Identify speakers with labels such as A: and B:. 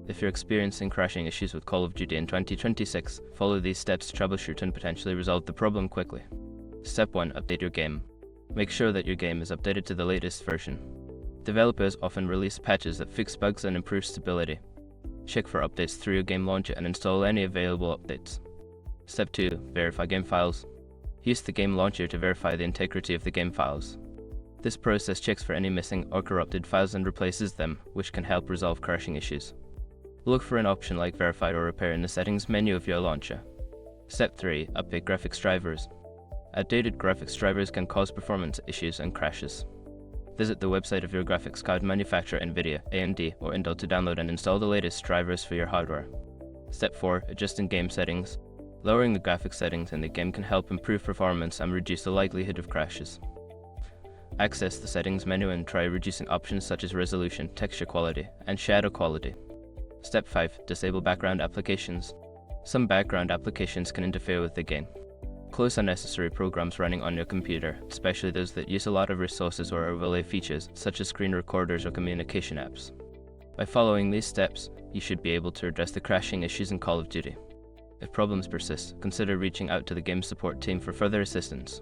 A: If you're experiencing crashing issues with Call of Duty in 2026, follow these steps to troubleshoot and potentially resolve the problem quickly. Step 1. Update your game. Make sure that your game is updated to the latest version. Developers often release patches that fix bugs and improve stability. Check for updates through your game launcher and install any available updates. Step 2. Verify game files. Use the game launcher to verify the integrity of the game files. This process checks for any missing or corrupted files and replaces them, which can help resolve crashing issues. Look for an option like Verify or Repair in the settings menu of your launcher. Step 3. Update graphics drivers. Outdated graphics drivers can cause performance issues and crashes. Visit the website of your graphics card manufacturer NVIDIA, AMD, or Intel to download and install the latest drivers for your hardware. Step 4. Adjust in-game settings. Lowering the graphics settings in the game can help improve performance and reduce the likelihood of crashes. Access the settings menu and try reducing options such as resolution, texture quality, and shadow quality. Step 5. Disable background applications. Some background applications can interfere with the game. Close unnecessary programs running on your computer, especially those that use a lot of resources or overlay features, such as screen recorders or communication apps. By following these steps, you should be able to address the crashing issues in Call of Duty. If problems persist, consider reaching out to the game support team for further assistance.